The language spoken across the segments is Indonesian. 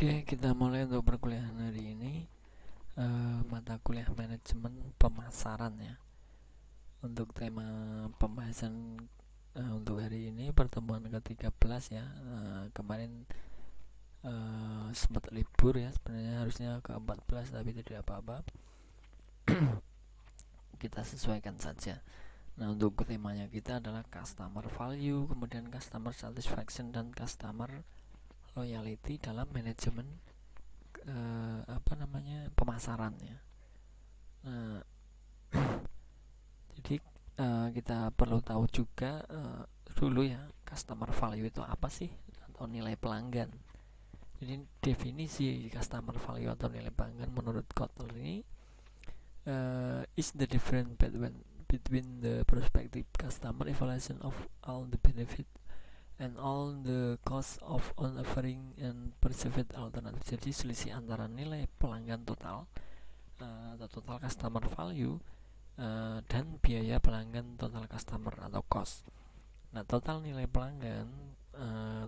Oke, kita mulai untuk perkuliahan hari ini. Mata kuliah manajemen pemasaran ya. Untuk tema pembahasan untuk hari ini pertemuan ke-13 ya. Kemarin sempat libur ya, sebenarnya harusnya ke-14 tapi tidak apa-apa. Kita sesuaikan saja. Nah, untuk temanya kita adalah customer value, kemudian customer satisfaction dan customer loyalty dalam manajemen pemasaran ya. Nah, jadi kita perlu tahu juga dulu ya, customer value itu apa sih, atau nilai pelanggan. Jadi definisi customer value atau nilai pelanggan menurut Kotler ini is the difference between the prospective customer evaluation of all the benefit and all the cost of offering and perceived alternative. Jadi selisih antara nilai pelanggan total atau total customer value dan biaya pelanggan total customer atau cost. Nah, total nilai pelanggan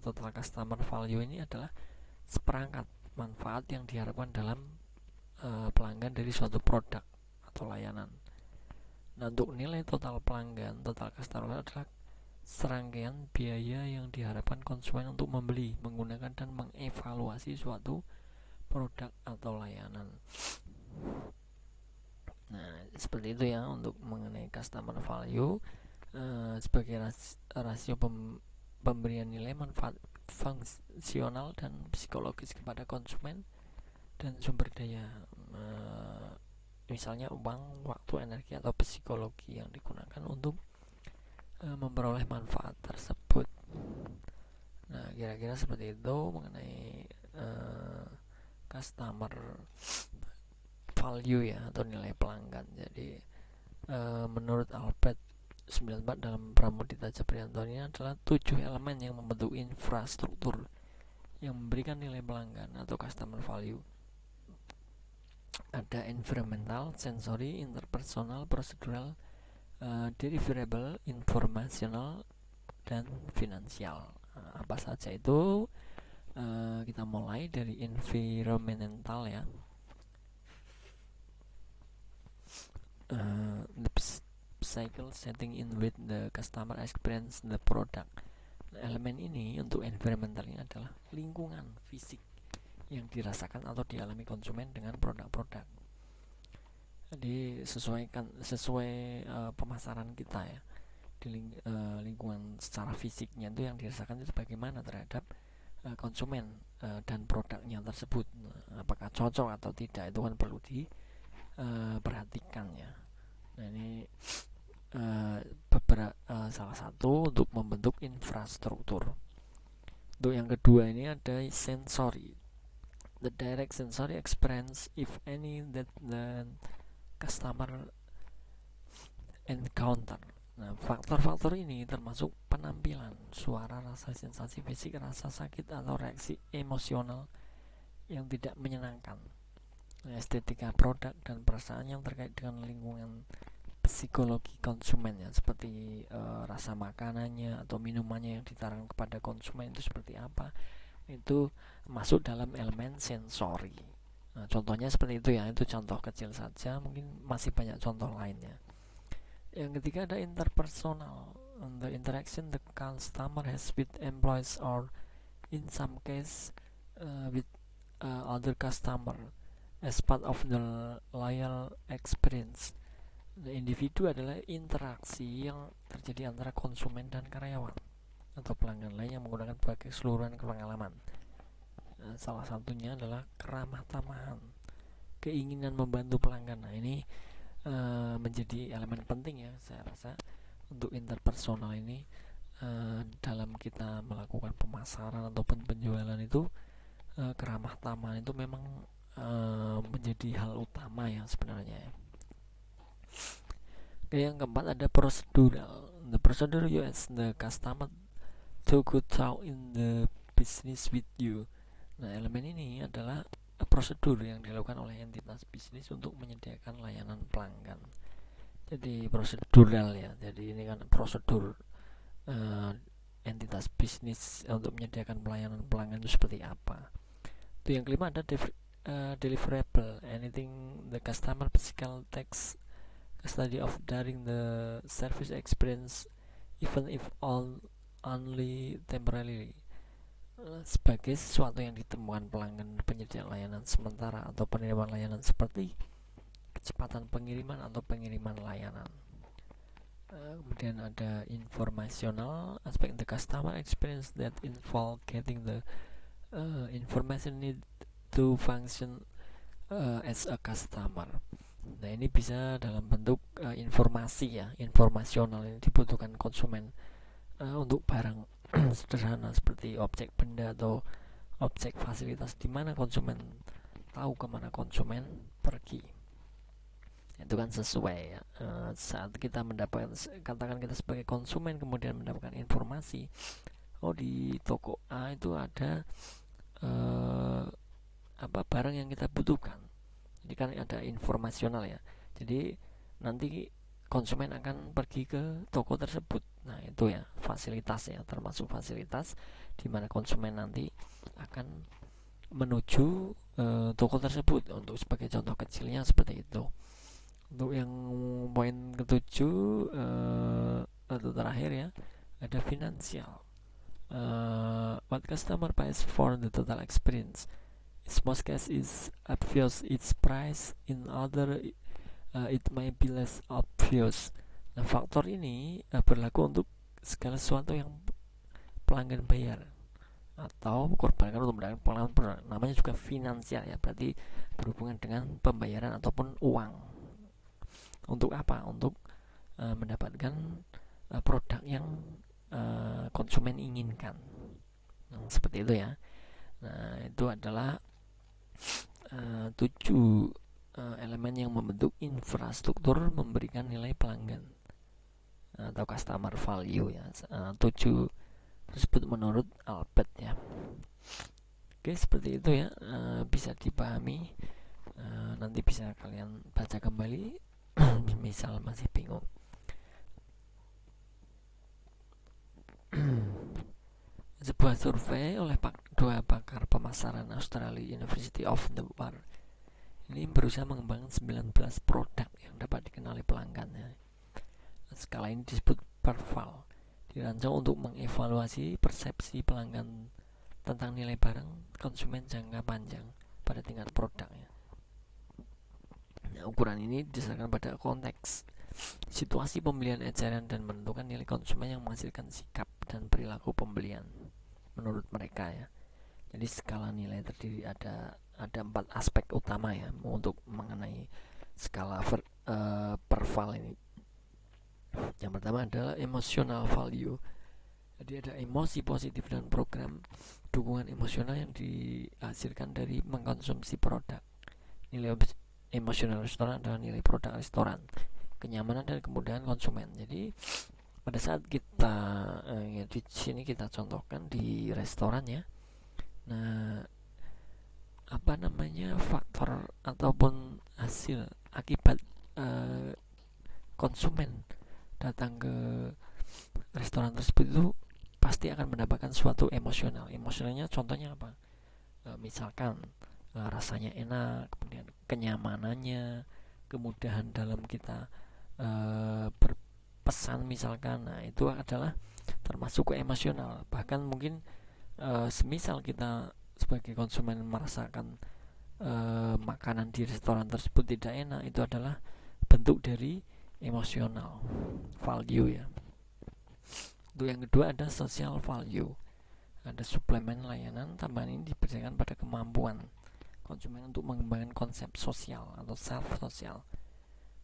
total customer value ini adalah seperangkat manfaat yang diharapkan dalam pelanggan dari suatu produk atau layanan. Nah, untuk nilai total pelanggan total customer adalah serangkaian biaya yang diharapkan konsumen untuk membeli, menggunakan dan mengevaluasi suatu produk atau layanan. Nah, seperti itu ya untuk mengenai customer value sebagai rasio pemberian nilai manfaat fungsional dan psikologis kepada konsumen dan sumber daya, misalnya uang, waktu, energi atau psikologi yang digunakan untuk memperoleh manfaat tersebut. Nah, kira-kira seperti itu mengenai customer value ya, atau nilai pelanggan. Jadi menurut Albert 94 dalam Pramudita Japrianto ini adalah 7 elemen yang membentuk infrastruktur yang memberikan nilai pelanggan atau customer value. Ada environmental, sensory, interpersonal, procedural, deliverable, informasional, dan finansial. Apa saja itu? Kita mulai dari environmental ya. The cycle setting in with the customer experience the product. Elemen ini untuk environmental ini adalah lingkungan fisik yang dirasakan atau dialami konsumen dengan produk-produk. Jadi sesuai pemasaran kita ya, di lingkungan secara fisiknya itu yang dirasakan itu bagaimana terhadap konsumen dan produknya tersebut. Apakah cocok atau tidak, itu kan perlu diperhatikan ya. Nah, ini salah satu untuk membentuk infrastruktur. Untuk yang kedua ini ada sensory, the direct sensory experience if any that the customer encounter. Nah, faktor-faktor ini termasuk penampilan, suara, rasa, sensasi fisik, rasa sakit atau reaksi emosional yang tidak menyenangkan, estetika produk dan perasaan yang terkait dengan lingkungan psikologi konsumen ya, seperti rasa makanannya atau minumannya yang ditawarkan kepada konsumen itu seperti apa, itu masuk dalam elemen sensori. Nah, contohnya seperti itu ya, itu contoh kecil saja, mungkin masih banyak contoh lainnya. Yang ketiga ada interpersonal, the interaction the customer has with employees or in some case with other customer as part of the loyal experience. The individu adalah interaksi yang terjadi antara konsumen dan karyawan atau pelanggan lain yang menggunakan berbagai keseluruhan pengalaman. Salah satunya adalah keramah tamahan, keinginan membantu pelanggan. Nah, ini menjadi elemen penting ya, saya rasa, untuk interpersonal ini dalam kita melakukan pemasaran ataupun penjualan itu. Keramah tamahan itu memang menjadi hal utama ya sebenarnya ya. Yang keempat ada prosedural, the procedure you as the customer to go through in the business with you. Nah, elemen ini adalah prosedur yang dilakukan oleh entitas bisnis untuk menyediakan layanan pelanggan. Jadi prosedural ya, jadi ini kan prosedur entitas bisnis untuk menyediakan pelayanan pelanggan itu seperti apa. Itu yang kelima ada deliverable, anything the customer physical takes custody of during the service experience, even if all only temporarily. Sebagai sesuatu yang ditemukan pelanggan penyedia layanan sementara atau penerimaan layanan seperti kecepatan pengiriman atau pengiriman layanan. Kemudian ada informational aspect, the customer experience that involve getting the information need to function as a customer. Nah, ini bisa dalam bentuk informasi ya, informasional yang dibutuhkan konsumen untuk barang sederhana seperti objek benda atau objek fasilitas, di mana konsumen tahu kemana konsumen pergi. Itu kan sesuai ya. Saat kita mendapatkan, katakan kita sebagai konsumen kemudian mendapatkan informasi, oh di toko A itu ada barang yang kita butuhkan. Jadi kan ada informasional ya. Jadi nanti konsumen akan pergi ke toko tersebut. Nah, itu ya fasilitas ya, termasuk fasilitas di mana konsumen nanti akan menuju toko tersebut. Untuk sebagai contoh kecilnya seperti itu. Untuk yang poin ketujuh atau terakhir ya, ada finansial. What customer pays for the total experience. In most cases is obvious its price, in other it may be less obvious. Nah, faktor ini berlaku untuk segala sesuatu yang pelanggan bayar atau korbankan untuk mendapatkan pelanggan. Namanya juga finansial ya, berarti berhubungan dengan pembayaran ataupun uang. Untuk apa? Untuk mendapatkan produk yang konsumen inginkan. Nah, seperti itu ya. Nah, itu adalah 7 elemen yang membentuk infrastruktur memberikan nilai pelanggan atau customer value ya. 7 tersebut menurut Albert ya. Oke, seperti itu ya. Bisa dipahami. Nanti bisa kalian baca kembali misal masih bingung. Sebuah survei oleh dua pakar pemasaran Australia University of the World ini berusaha mengembangkan 19 produk yang dapat dikenali pelanggannya. Skala ini disebut Perval, dirancang untuk mengevaluasi persepsi pelanggan tentang nilai barang konsumen jangka panjang pada tingkat produknya. Nah, ukuran ini didasarkan pada konteks situasi pembelian eceran dan menentukan nilai konsumen yang menghasilkan sikap dan perilaku pembelian menurut mereka ya. Jadi skala nilai terdiri ada 4 aspek utama ya untuk mengenai skala Perval ini. Yang pertama adalah emotional value. Jadi ada emosi positif dan program dukungan emosional yang dihasilkan dari mengkonsumsi produk. Nilai emosional restoran adalah nilai produk restoran, kenyamanan dan kemudahan konsumen. Jadi pada saat kita di sini kita contohkan di restoran ya. Nah, faktor ataupun hasil akibat konsumen datang ke restoran tersebut itu pasti akan mendapatkan suatu emosional. Emosionalnya contohnya apa? Misalkan rasanya enak, kemudian kenyamanannya, kemudahan dalam kita berpesan misalkan. Nah, itu adalah termasuk ke emosional. Bahkan mungkin semisal kita sebagai konsumen merasakan makanan di restoran tersebut tidak enak, itu adalah bentuk dari emosional value ya. Untuk yang kedua ada social value. Ada suplemen layanan tambahan ini diberikan pada kemampuan konsumen untuk mengembangkan konsep sosial atau self sosial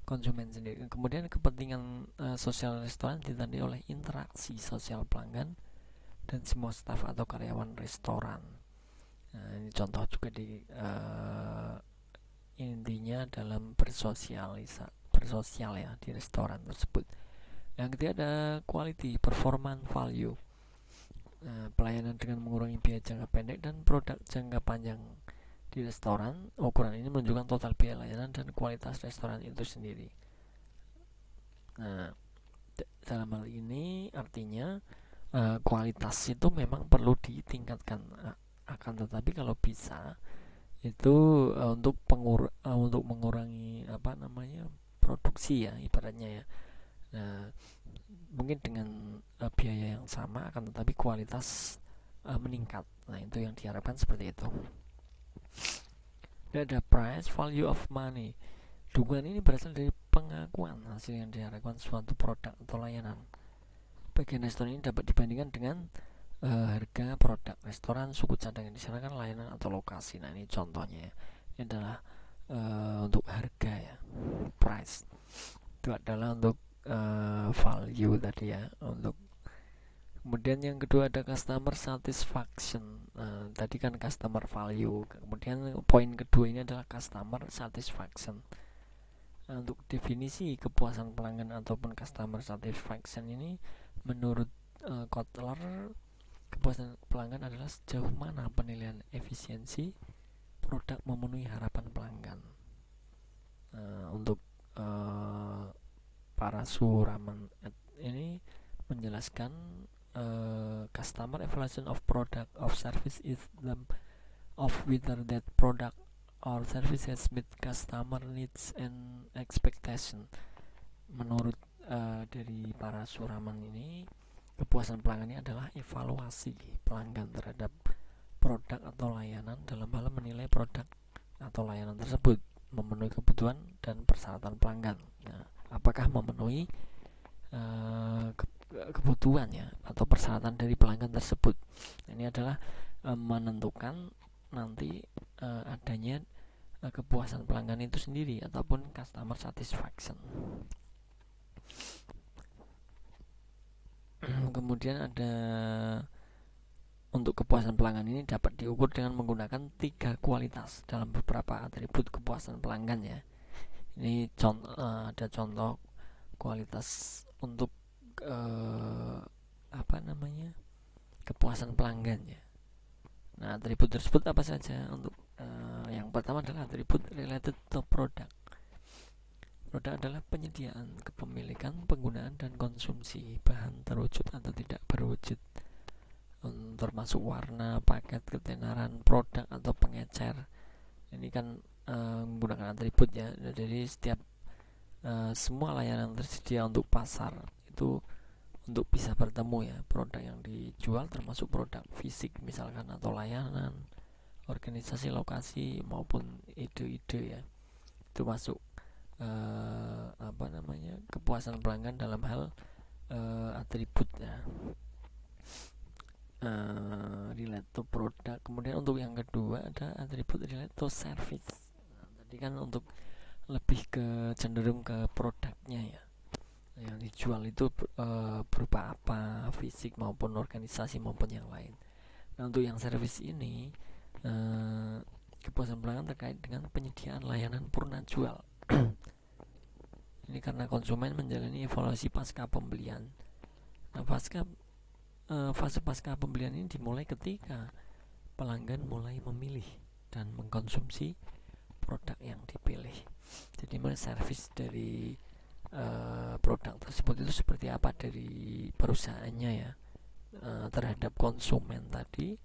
konsumen sendiri. Kemudian kepentingan sosial restoran ditandai oleh interaksi sosial pelanggan dan semua staf atau karyawan restoran. Nah, ini contoh juga di intinya dalam bersosial ya di restoran tersebut. Yang ketiga ada quality performance value. Pelayanan dengan mengurangi biaya jangka pendek dan produk jangka panjang di restoran. Ukuran ini menunjukkan total biaya layanan dan kualitas restoran itu sendiri. Nah, dalam hal ini artinya kualitas itu memang perlu ditingkatkan Akan tetapi kalau bisa itu untuk mengurangi produksi ya ibaratnya ya. Nah, mungkin dengan biaya yang sama akan tetapi kualitas meningkat. Nah, itu yang diharapkan seperti itu. Dan ada price value of money. Dukungan ini berasal dari pengakuan hasil yang diharapkan suatu produk atau layanan. Bagian restoran ini dapat dibandingkan dengan harga produk restoran, suku cadang yang disarankan, layanan atau lokasi. Nah, ini contohnya ya. Ini adalah untuk harga ya, price. Itu adalah untuk value tadi ya. Kemudian yang kedua ada customer satisfaction. Tadi kan customer value. Kemudian poin kedua ini adalah customer satisfaction. Untuk definisi kepuasan pelanggan ataupun customer satisfaction ini, menurut Kotler, kepuasan pelanggan adalah sejauh mana penilaian efisiensi produk memenuhi harapan pelanggan. Untuk Parashur Raman ini menjelaskan customer evaluation of product of service is the of whether that product or service has met customer needs and expectation. Menurut dari Parashur Raman ini, kepuasan pelanggan ini adalah evaluasi pelanggan terhadap produk atau layanan dalam hal menilai produk atau layanan tersebut memenuhi kebutuhan dan persyaratan pelanggan. Nah, apakah memenuhi kebutuhan ya atau persyaratan dari pelanggan tersebut. Ini adalah menentukan nanti adanya kepuasan pelanggan itu sendiri ataupun customer satisfaction. Kemudian ada untuk kepuasan pelanggan ini dapat diukur dengan menggunakan 3 kualitas dalam beberapa atribut kepuasan pelanggan ya. Ini ada contoh kualitas untuk kepuasan pelanggan ya. Nah, atribut tersebut apa saja? Untuk yang pertama adalah atribut related to product. Produk adalah penyediaan, kepemilikan, penggunaan, dan konsumsi bahan terwujud atau tidak berwujud, termasuk warna, paket, ketenaran, produk atau pengecer. Ini kan menggunakan atribut ya. Jadi setiap semua layanan tersedia untuk pasar itu untuk bisa bertemu ya, produk yang dijual termasuk produk fisik misalkan atau layanan, organisasi, lokasi maupun ide-ide ya. Itu masuk kepuasan pelanggan dalam hal atribut ya. Relate to product. Kemudian untuk yang kedua ada atribut relate to service. Tadi kan untuk lebih cenderung ke produknya ya, yang dijual itu berupa apa, fisik maupun organisasi maupun yang lain. Nah, untuk yang service ini kepuasan pelanggan terkait dengan penyediaan layanan purna jual. Ini karena konsumen menjalani evaluasi pasca pembelian. Nah, fase pasca pembelian ini dimulai ketika pelanggan mulai memilih dan mengkonsumsi produk yang dipilih. Jadi servis dari produk tersebut itu seperti apa dari perusahaannya ya terhadap konsumen tadi.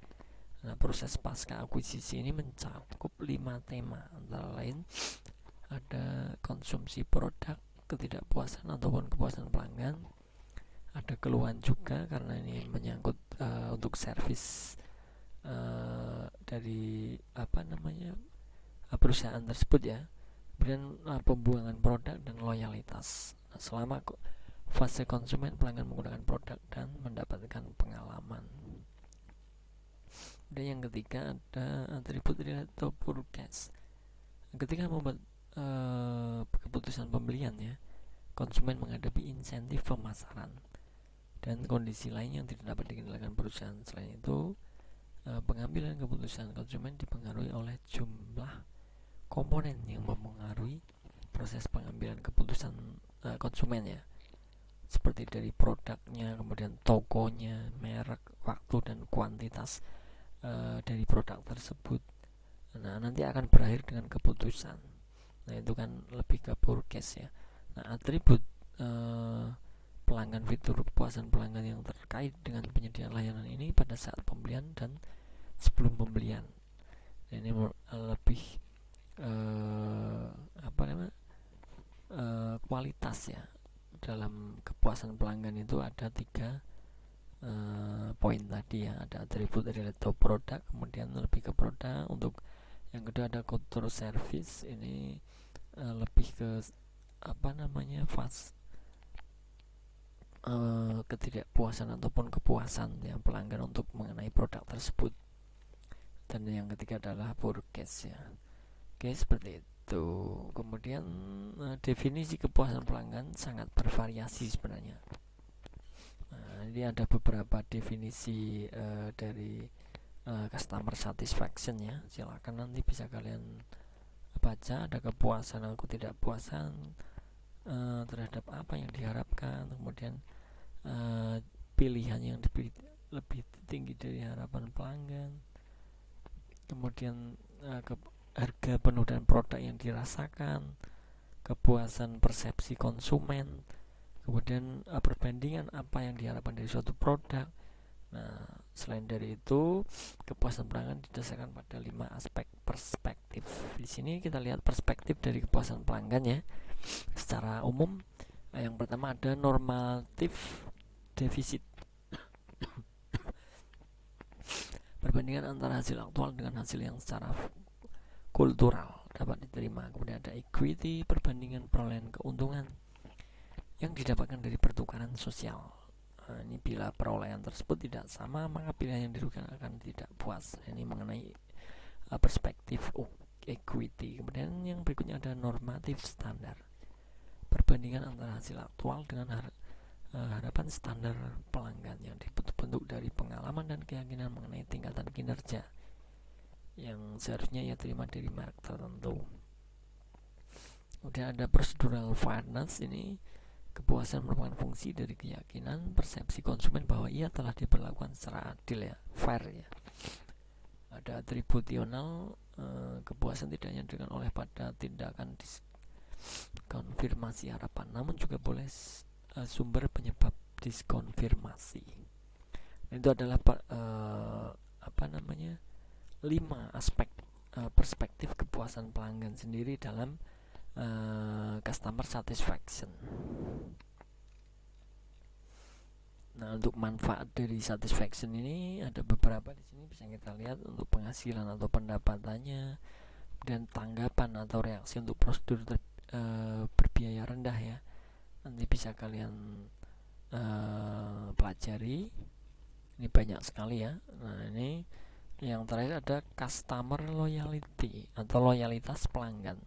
Nah, proses pasca akuisisi ini mencakup 5 tema, antara lain ada konsumsi produk, ketidakpuasan ataupun kepuasan pelanggan, ada keluhan juga karena ini menyangkut untuk servis dari perusahaan tersebut ya. Kemudian pembuangan produk dan loyalitas. Nah, selama fase konsumen, pelanggan menggunakan produk dan mendapatkan pengalaman. Dan yang ketiga ada atribut related to purchase. Ketika membuat keputusan pembelian ya, konsumen menghadapi insentif pemasaran dan kondisi lain yang tidak dapat dikendalikan perusahaan. Selain itu, pengambilan keputusan konsumen dipengaruhi oleh jumlah komponen yang mempengaruhi proses pengambilan keputusan konsumen ya, seperti dari produknya, kemudian tokonya, merek, waktu, dan kuantitas dari produk tersebut. Nah, nanti akan berakhir dengan keputusan. Nah, itu kan lebih ke purchase ya. Nah, atribut pelanggan, fitur kepuasan pelanggan yang terkait dengan penyediaan layanan ini pada saat pembelian dan sebelum pembelian. Ini lebih kualitas ya. Dalam kepuasan pelanggan itu ada 3 poin tadi ya. Ada atribut related to produk, kemudian lebih ke produk. Untuk yang kedua ada culture service, ini lebih ke ketidakpuasan ataupun kepuasan yang pelanggan untuk mengenai produk tersebut. Dan yang ketiga adalah purchase ya. Oke, seperti itu. Kemudian definisi kepuasan pelanggan sangat bervariasi sebenarnya. Ini ada beberapa definisi dari customer satisfaction ya. Silakan nanti bisa kalian baca. Ada kepuasan atau ketidakpuasan terhadap apa yang diharapkan, kemudian pilihan yang lebih tinggi dari harapan pelanggan, kemudian harga penuh dan produk yang dirasakan, kepuasan persepsi konsumen, kemudian perbandingan apa yang diharapkan dari suatu produk. Nah, selain dari itu, kepuasan pelanggan didasarkan pada 5 aspek perspektif. Di sini kita lihat perspektif dari kepuasan pelanggan ya. Secara umum, yang pertama ada normatif defisit. Perbandingan antara hasil aktual dengan hasil yang secara kultural dapat diterima. Kemudian ada equity, perbandingan perolehan keuntungan yang didapatkan dari pertukaran sosial. Ini bila perolehan tersebut tidak sama, maka pilihan yang dirugikan akan tidak puas. Ini mengenai perspektif equity. Kemudian yang berikutnya ada normatif standar, perbandingan antara hasil aktual dengan harapan standar pelanggan yang dibentuk dari pengalaman dan keyakinan mengenai tingkatan kinerja yang seharusnya ia terima dari merek tertentu. Kemudian ada procedural fairness, ini kepuasan merupakan fungsi dari keyakinan persepsi konsumen bahwa ia telah diperlakukan secara adil ya, fair ya. Ada attributional, kepuasan tidak hanya diberikan oleh pada tindakan konfirmasi harapan, namun juga boleh sumber penyebab diskonfirmasi. Itu adalah 5 aspek perspektif kepuasan pelanggan sendiri dalam customer satisfaction. Nah, untuk manfaat dari satisfaction ini ada beberapa di sini bisa kita lihat. Untuk penghasilan atau pendapatannya, dan tanggapan atau reaksi untuk prosedur berbiaya rendah ya. Nanti bisa kalian pelajari. Ini banyak sekali ya. Nah, ini yang terakhir ada customer loyalty atau loyalitas pelanggan.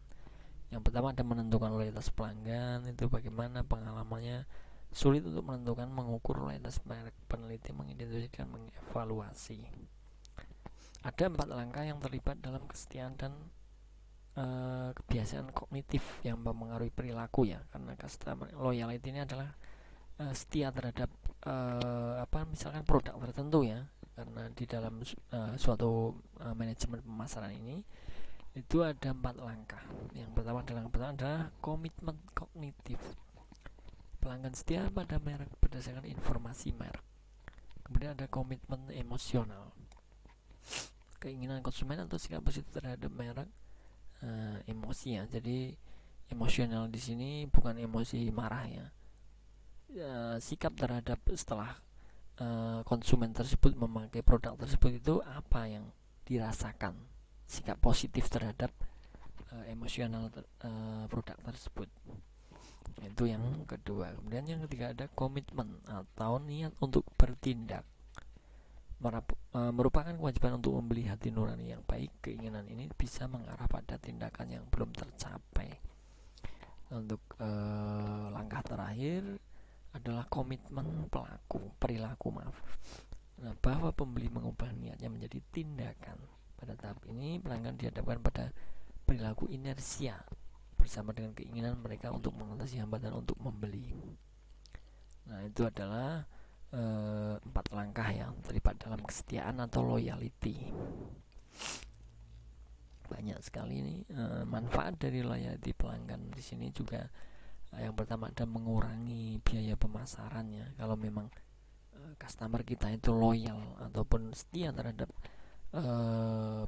Yang pertama ada menentukan loyalitas pelanggan, itu bagaimana pengalamannya. Sulit untuk menentukan, mengukur loyalitas merek. Peneliti mengidentifikasi dan mengevaluasi. Ada 4 langkah yang terlibat dalam kesetiaan dan kebiasaan kognitif yang mempengaruhi perilaku ya. Karena customer loyalty ini adalah setia terhadap misalkan produk tertentu ya. Karena di dalam suatu manajemen pemasaran ini itu ada 4 langkah. Yang pertama adalah komitmen kognitif. Pelanggan setia pada merek berdasarkan informasi merek. Kemudian ada komitmen emosional, keinginan konsumen atau sikap positif terhadap merek. Emosi ya, jadi emosional di sini bukan emosi marah ya. Sikap terhadap setelah konsumen tersebut memakai produk tersebut itu apa yang dirasakan, sikap positif terhadap emosional produk tersebut. Itu yang kedua. Kemudian yang ketiga ada komitmen atau niat untuk bertindak. Merupakan kewajiban untuk membeli hati nurani yang baik. Keinginan ini bisa mengarah pada tindakan yang belum tercapai. Untuk langkah terakhir adalah komitmen perilaku. Nah, bahwa pembeli mengubah niatnya menjadi tindakan. Pada tahap ini pelanggan dihadapkan pada perilaku inersia bersama dengan keinginan mereka untuk mengatasi hambatan untuk membeli. Nah, itu adalah 4 langkah yang terlibat dalam kesetiaan atau loyalty. Banyak sekali nih manfaat dari loyalty pelanggan. Di sini juga yang pertama ada mengurangi biaya pemasarannya. Kalau memang customer kita itu loyal ataupun setia terhadap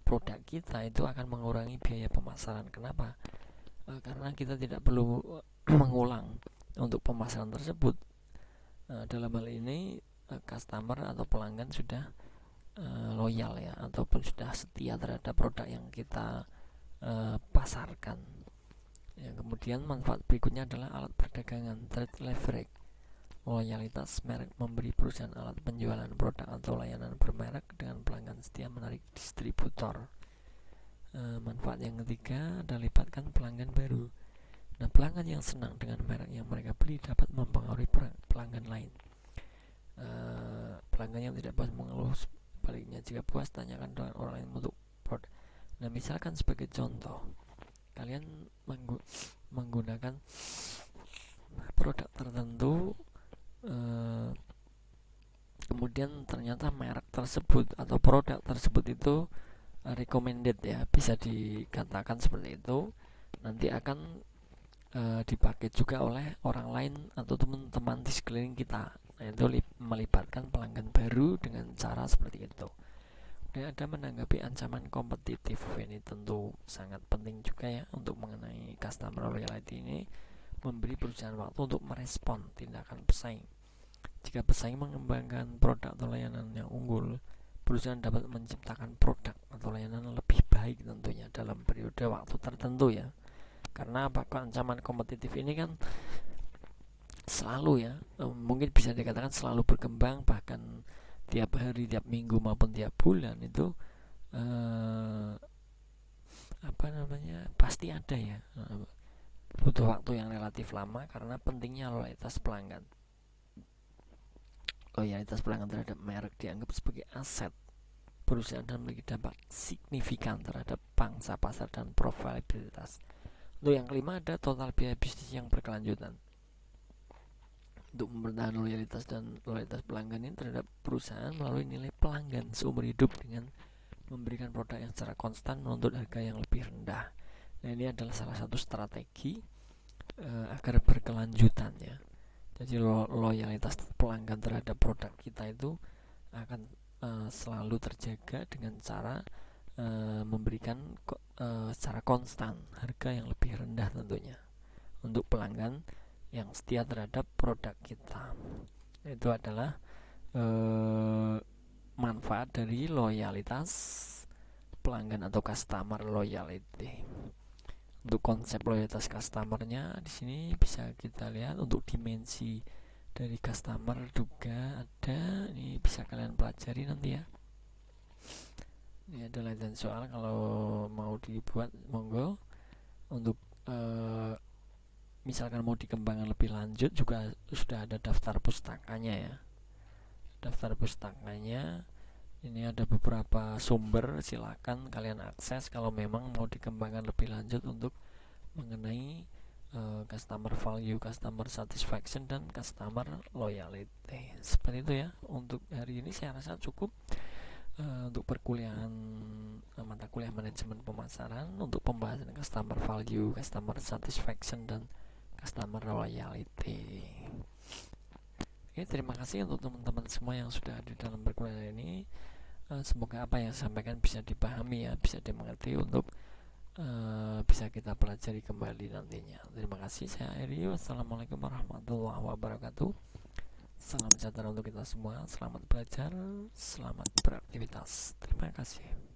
produk kita itu akan mengurangi biaya pemasaran. Kenapa? Karena kita tidak perlu mengulang untuk pemasaran tersebut. Dalam hal ini customer atau pelanggan sudah loyal ya, ataupun sudah setia terhadap produk yang kita pasarkan. Ya, kemudian manfaat berikutnya adalah alat perdagangan, trade leverage. Loyalitas merek memberi perusahaan alat penjualan produk atau layanan bermerek dengan pelanggan setia menarik distributor. Manfaat yang ketiga adalah lipatkan pelanggan baru. Nah, pelanggan yang senang dengan merek yang mereka beli dapat mempengaruhi pelanggan lain. Pelanggan yang tidak puas mengeluh, sebaliknya jika puas tanyakan dengan orang lain untuk produk. Nah, misalkan sebagai contoh, kalian menggunakan produk tertentu, kemudian ternyata merek tersebut atau produk tersebut itu recommended ya, bisa dikatakan seperti itu, nanti akan dipakai juga oleh orang lain atau teman-teman di sekeliling kita. Nah, itu melibatkan pelanggan baru dengan cara seperti itu. Dan ada menanggapi ancaman kompetitif, ini tentu sangat penting juga ya untuk mengenai customer loyalty ini, memberi perusahaan waktu untuk merespon tindakan pesaing. Jika pesaing mengembangkan produk atau layanan yang unggul, perusahaan dapat menciptakan produk atau layanan lebih baik tentunya dalam periode waktu tertentu ya. Karena apakah ancaman kompetitif ini kan selalu ya, mungkin bisa dikatakan selalu berkembang, bahkan tiap hari, tiap minggu maupun tiap bulan itu pasti ada ya. Butuh waktu yang relatif lama karena pentingnya loyalitas pelanggan. Loyalitas pelanggan terhadap merek dianggap sebagai aset perusahaan dan memiliki dampak signifikan terhadap pangsa pasar dan profitabilitas. Untuk yang kelima ada total biaya bisnis yang berkelanjutan. Untuk mempertahankan loyalitas dan loyalitas pelanggan ini terhadap perusahaan melalui nilai pelanggan seumur hidup dengan memberikan produk yang secara konstan menuntut harga yang lebih rendah. Nah, ini adalah salah satu strategi agar berkelanjutan ya. Jadi loyalitas pelanggan terhadap produk kita itu akan selalu terjaga dengan cara memberikan secara konstan harga yang lebih rendah tentunya untuk pelanggan yang setia terhadap produk kita. Itu adalah manfaat dari loyalitas pelanggan atau customer loyalty. Untuk konsep loyalitas customernya di sini bisa kita lihat. Untuk dimensi dari customer juga ada, ini bisa kalian pelajari nanti ya. Ini adalah dan soal kalau mau dibuat monggo. Untuk misalkan mau dikembangkan lebih lanjut juga sudah ada daftar pustakanya ya. Daftar pustakanya ini ada beberapa sumber, silakan kalian akses kalau memang mau dikembangkan lebih lanjut untuk mengenai customer value, customer satisfaction, dan customer loyalty. Seperti itu ya. Untuk hari ini saya rasa cukup untuk perkuliahan mata kuliah manajemen pemasaran untuk pembahasan customer value, customer satisfaction, dan customer loyalty. Oke, terima kasih untuk teman-teman semua yang sudah hadir dalam perkuliahan ini. Semoga apa yang saya sampaikan bisa dipahami ya, bisa dimengerti untuk bisa kita pelajari kembali nantinya. Terima kasih, saya Eri. Wassalamualaikum warahmatullahi wabarakatuh. Salam sejahtera untuk kita semua. Selamat belajar, selamat beraktivitas. Terima kasih.